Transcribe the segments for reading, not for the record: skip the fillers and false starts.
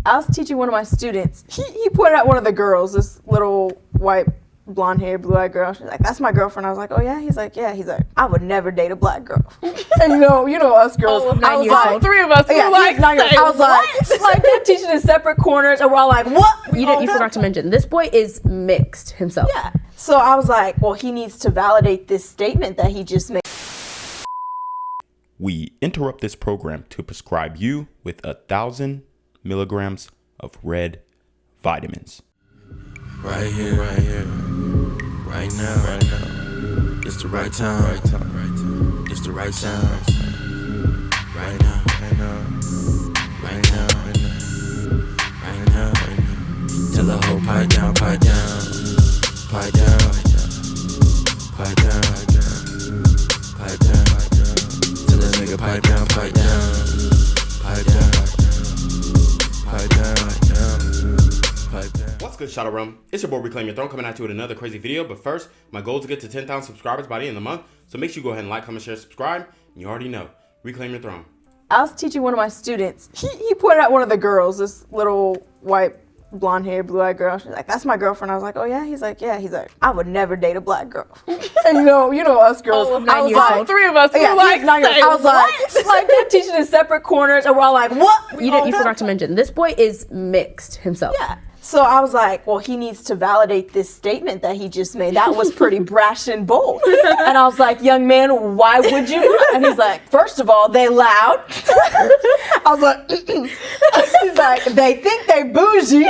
I was teaching one of my students. He pointed out one of the girls, this little white, blonde hair, blue-eyed girl. She's like, "That's my girlfriend." I was like, "Oh yeah?" He's like, "Yeah." He's like, "I would never date a black girl." And you know us girls. I was like, three of us. Yeah, like, I was like, they're teaching in separate corners, and we're all like, "What?" You forgot to mention, this boy is mixed himself. Yeah. So I was like, well, he needs to validate this statement that he just made. We interrupt this program to prescribe you with 1,000 milligrams of red vitamins. Right here, right now, it's the right time, it's the right sound, right now, till the whole pipe down, till the nigga pipe down, What's good, Shadow Realm? It's your boy Reclaim Your Throne coming at you with another crazy video. But first, my goal is to get to 10,000 subscribers by the end of the month. So make sure you go ahead and like, comment, share, subscribe. And you already know, Reclaim Your Throne. I was teaching one of my students. He pointed out one of the girls, this little white, blonde hair, blue-eyed girl. She's like, "That's my girlfriend." I was like, "Oh yeah?" He's like, "Yeah." He's like, "I would never date a black girl." And you know us girls. I was like, three of us. Yeah, I was like, they're teaching in separate corners, and we're all like, "What?" You forgot to mention, this boy is mixed himself. Yeah. So I was like, well, he needs to validate this statement that he just made. That was pretty brash and bold. And I was like, "Young man, why would you?" And he's like, "First of all, they loud." I was like, he's like, "They think they bougie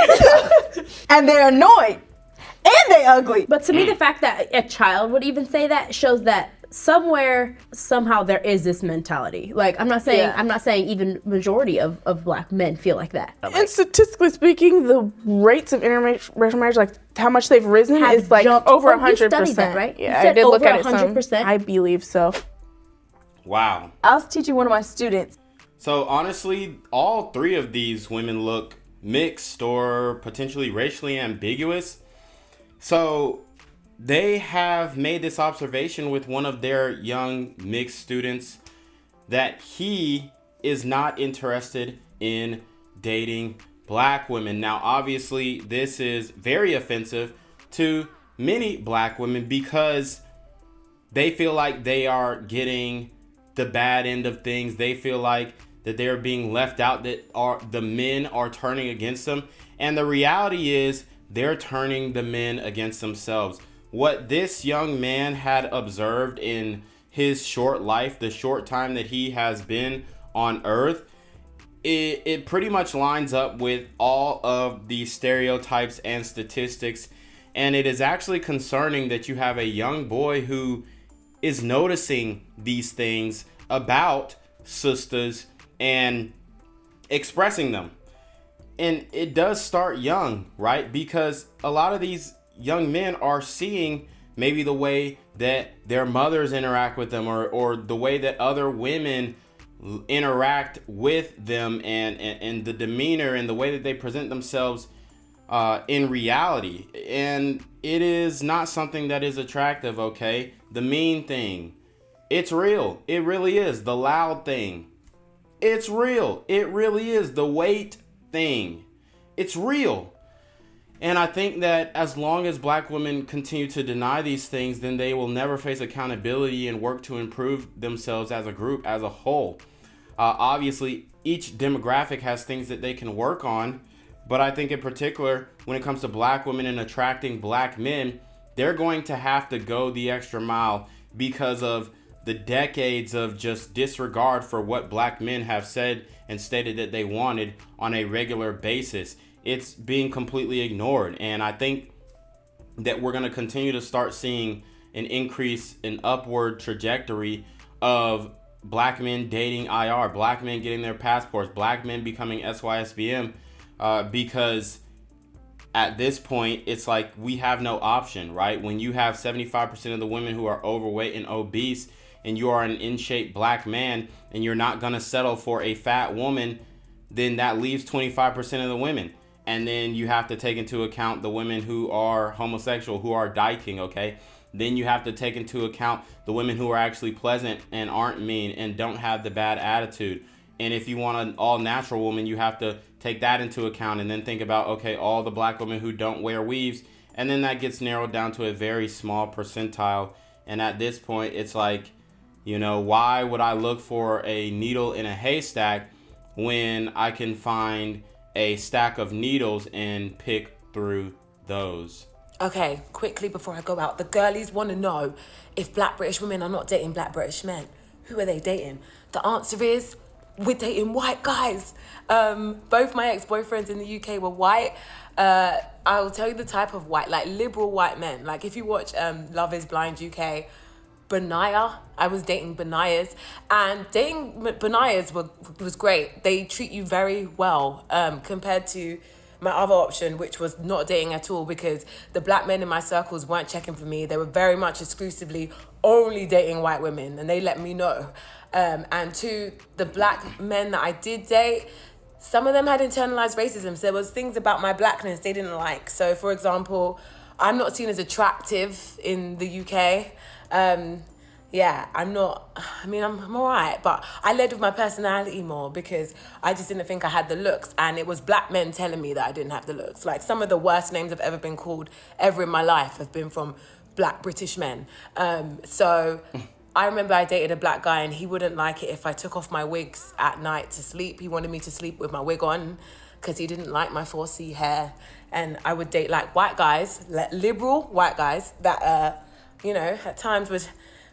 and they're annoying and they ugly." But to me, the fact that a child would even say that shows that somehow there is this mentality. Like, I'm not saying even majority of black men feel like that. And statistically speaking, the rates of interracial marriage, like how much they've risen, is like over 100%. Right? Yeah, I did look at it. 100%. I believe so. Wow. I was teaching one of my students. So honestly, all three of these women look mixed or potentially racially ambiguous. So they have made this observation with one of their young mixed students that he is not interested in dating black women. Now, obviously, this is very offensive to many black women because they feel like they are getting the bad end of things. They feel like that they're being left out, that the men are turning against them. And the reality is they're turning the men against themselves. What this young man had observed in his short life, the short time that he has been on earth, it pretty much lines up with all of the stereotypes and statistics. And it is actually concerning that you have a young boy who is noticing these things about sisters and expressing them. And it does start young, right? Because a lot of these young men are seeing maybe the way that their mothers interact with them, or the way that other women interact with them, and the demeanor and the way that they present themselves in reality. And it is not something that is attractive, okay? The mean thing, it's real. It really is. The loud thing, it's real. It really is. The weight thing, it's real. And I think that as long as black women continue to deny these things, then they will never face accountability and work to improve themselves as a group, as a whole. Obviously, each demographic has things that they can work on. But I think in particular, when it comes to black women and attracting black men, they're going to have to go the extra mile because of the decades of just disregard for what black men have said and stated that they wanted on a regular basis. It's being completely ignored. And I think that we're going to continue to start seeing an increase in upward trajectory of black men dating IR, black men getting their passports, black men becoming SYSBM, because at this point, it's like we have no option, right? When you have 75% of the women who are overweight and obese, and you are an in-shape black man, and you're not going to settle for a fat woman, then that leaves 25% of the women. And then you have to take into account the women who are homosexual, who are dyking, okay? Then you have to take into account the women who are actually pleasant and aren't mean and don't have the bad attitude. And if you want an all-natural woman, you have to take that into account, and then think about, okay, all the black women who don't wear weaves, and then that gets narrowed down to a very small percentile. And at this point, it's like, you know, why would I look for a needle in a haystack when I can find a stack of needles and pick through those? Okay, quickly before I go out, the girlies want to know if black British women are not dating black British men. Who are they dating? The answer is, we're dating white guys. Both my ex-boyfriends in the UK were white. I'll tell you the type of white, like liberal white men. Like if you watch Love is Blind UK, Benaya, I was dating Benayas, and dating Benayas was great. They treat you very well compared to my other option, which was not dating at all, because the black men in my circles weren't checking for me. They were very much exclusively only dating white women, and they let me know. And to the black men that I did date, some of them had internalized racism. So there was things about my blackness they didn't like. So for example, I'm not seen as attractive in the UK. I'm all right, but I led with my personality more because I just didn't think I had the looks, and it was black men telling me that I didn't have the looks. Like some of the worst names I've ever been called ever in my life have been from black British men. So I remember I dated a black guy, and he wouldn't like it if I took off my wigs at night to sleep. He wanted me to sleep with my wig on because he didn't like my 4C hair. And I would date like white guys, like liberal white guys that, at times would,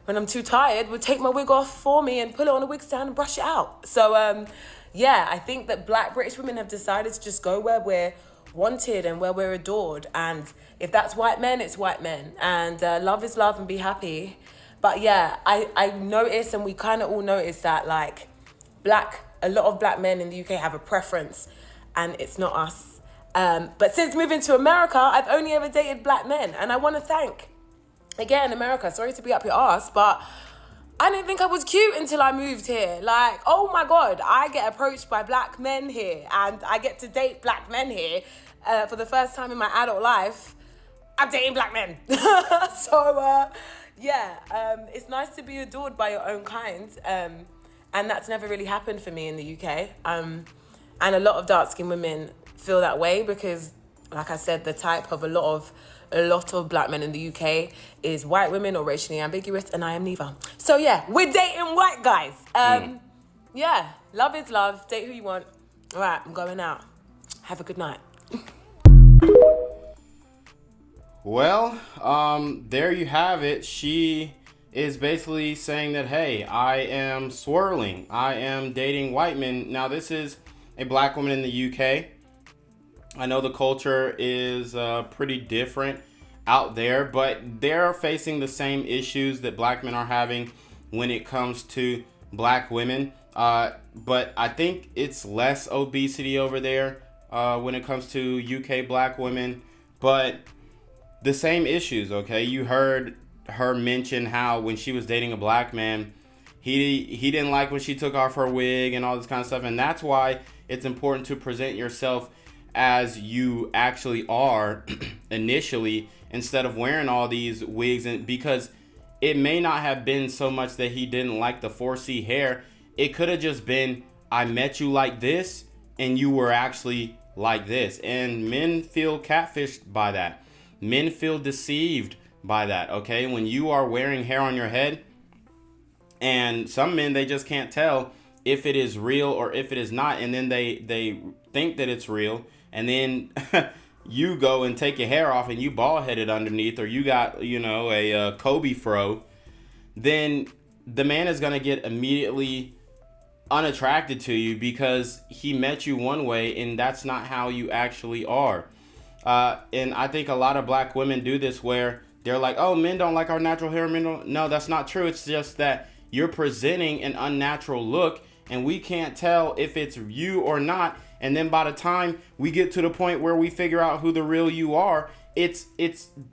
when I'm too tired, would take my wig off for me and put it on a wig stand and brush it out. So, I think that black British women have decided to just go where we're wanted and where we're adored. And if that's white men, it's white men. And love is love, and be happy. But yeah, I noticed, and we kind of all noticed that like a lot of black men in the UK have a preference, and it's not us. But since moving to America, I've only ever dated black men. And I want to thank, again, America, sorry to be up your ass, but I didn't think I was cute until I moved here. Like, oh my God, I get approached by black men here, and I get to date black men here for the first time in my adult life. I'm dating black men. It's nice to be adored by your own kind. And that's never really happened for me in the UK. And a lot of dark-skinned women feel that way because, like I said, the type of a lot of black men in the UK is white women or racially ambiguous, and I am neither. So yeah, we're dating white guys. Love is love. Date who you want. All right, I'm going out. Have a good night. Well, there you have it. She is basically saying that, hey, I am swirling. I am dating white men. Now, this is a black woman in the UK. I know the culture is pretty different out there, but they're facing the same issues that black men are having when it comes to black women. But I think it's less obesity over there when it comes to UK black women. But the same issues, okay? You heard her mention how when she was dating a black man, he didn't like when she took off her wig and all this kind of stuff. And that's why it's important to present yourself as you actually are initially, instead of wearing all these wigs. And because it may not have been so much that he didn't like the 4C hair. It could have just been, I met you like this and you were actually like this. And men feel catfished by that. Men feel deceived by that, okay? When you are wearing hair on your head, and some men, they just can't tell if it is real or if it is not, and then they think that it's real, and then you go and take your hair off and you bald-headed underneath, or you got, a Kobe fro, then the man is going to get immediately unattracted to you because he met you one way and that's not how you actually are. And I think a lot of black women do this where they're like, oh, men don't like our natural hair. No, that's not true. It's just that you're presenting an unnatural look and we can't tell if it's you or not. And then by the time we get to the point where we figure out who the real you are, it's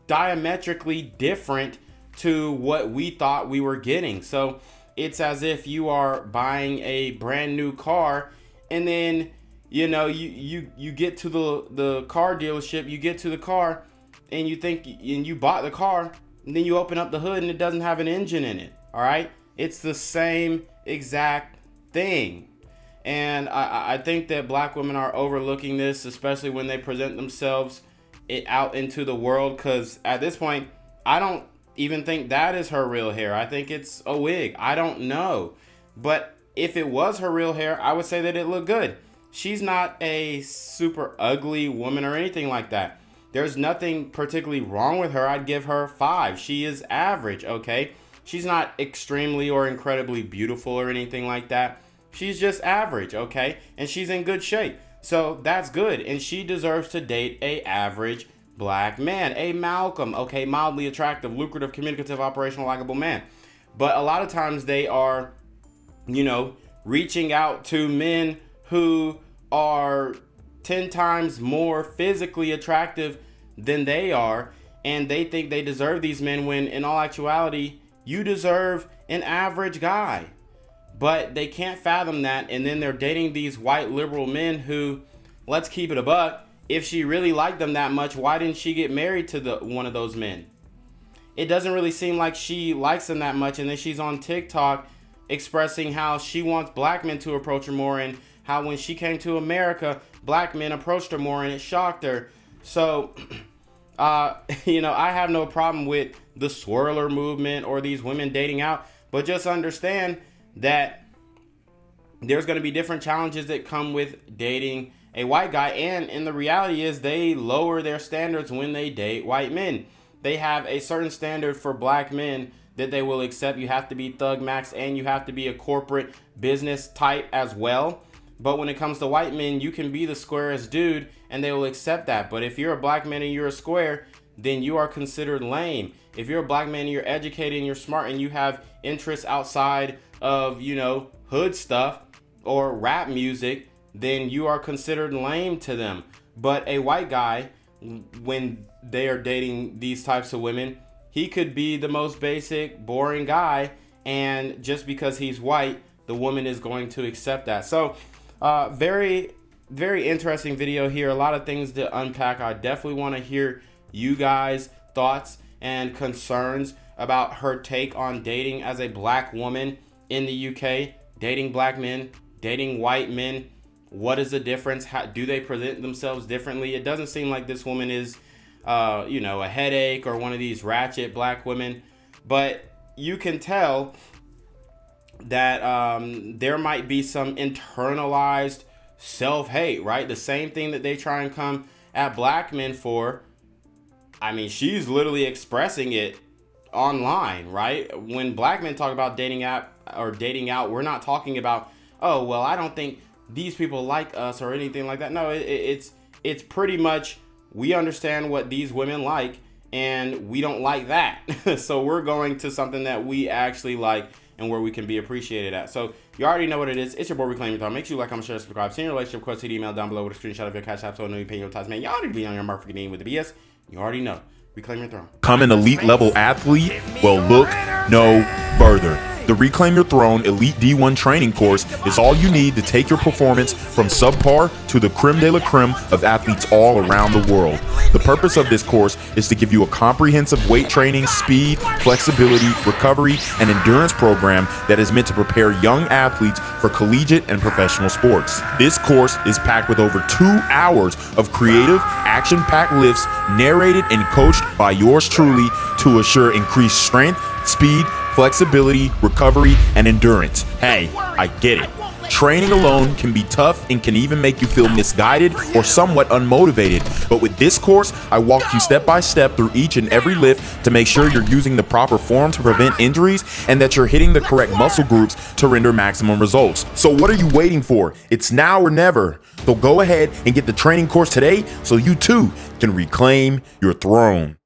diametrically different to what we thought we were getting. So it's as if you are buying a brand new car and then you get to the car dealership, you get to the car and you think, and you bought the car, and then you open up the hood and it doesn't have an engine in it. All right. It's the same exact thing. And I think that black women are overlooking this, especially when they present themselves out into the world. Because at this point, I don't even think that is her real hair. I think it's a wig. I don't know. But if it was her real hair, I would say that it looked good. She's not a super ugly woman or anything like that. There's nothing particularly wrong with her. I'd give her 5. She is average, okay? She's not extremely or incredibly beautiful or anything like that. She's just average, okay? And she's in good shape. So that's good. And she deserves to date a average black man. A Malcolm, okay? Mildly attractive, lucrative, communicative, operational, likable man. But a lot of times they are, reaching out to men who are 10 times more physically attractive than they are. And they think they deserve these men when in all actuality, you deserve an average guy. But they can't fathom that, and then they're dating these white liberal men who, let's keep it a buck, if she really liked them that much, why didn't she get married to one of those men? It doesn't really seem like she likes them that much, and then she's on TikTok expressing how she wants black men to approach her more, and how when she came to America, black men approached her more, and it shocked her. So, I have no problem with the swirler movement or these women dating out, but just understand that there's going to be different challenges that come with dating a white guy. And the reality is they lower their standards when they date white men. They have a certain standard for black men that they will accept. You have to be thug max and you have to be a corporate business type as well. But when it comes to white men, you can be the squarest dude and they will accept that. But if you're a black man and you're a square, then you are considered lame. If you're a black man and you're educated and you're smart and you have interests outside of, hood stuff or rap music, then you are considered lame to them. But a white guy, when they are dating these types of women, he could be the most basic, boring guy. And just because he's white, the woman is going to accept that. So very, very interesting video here. A lot of things to unpack. I definitely want to hear you guys' thoughts and concerns about her take on dating as a black woman in the UK, dating black men, dating white men. What is the difference? How do they present themselves differently? It doesn't seem like this woman is, a headache or one of these ratchet black women, but you can tell that there might be some internalized self-hate, right? The same thing that they try and come at black men for. I mean, she's literally expressing it online, right? When black men talk about dating app or dating out, we're not talking about, oh, well, I don't think these people like us or anything like that. No, it's pretty much, we understand what these women like and we don't like that. So we're going to something that we actually like and where we can be appreciated at. So you already know what it is. It's your boy Reclaim Your Throne. Make sure you like, comment, share, subscribe. Send your relationship request to the email down below with a screenshot of your CashApp so I know you're paying your tithes. Man, y'all already be on your motherfucking name with the BS. You already know. Reclaim Your Throne. Become an elite level athlete? Well, look no further. The Reclaim Your Throne Elite D1 training course is all you need to take your performance from subpar to the creme de la creme of athletes all around the world. The purpose of this course is to give you a comprehensive weight training, speed, flexibility, recovery, and endurance program that is meant to prepare young athletes for collegiate and professional sports. This course is packed with over 2 hours of creative, action-packed lifts narrated and coached by yours truly to assure increased strength, speed, flexibility, recovery, and endurance. Hey, I get it. Training alone can be tough and can even make you feel misguided or somewhat unmotivated. But with this course, I walk you step by step through each and every lift to make sure you're using the proper form to prevent injuries and that you're hitting the correct muscle groups to render maximum results. So what are you waiting for? It's now or never. So go ahead and get the training course today so you too can reclaim your throne.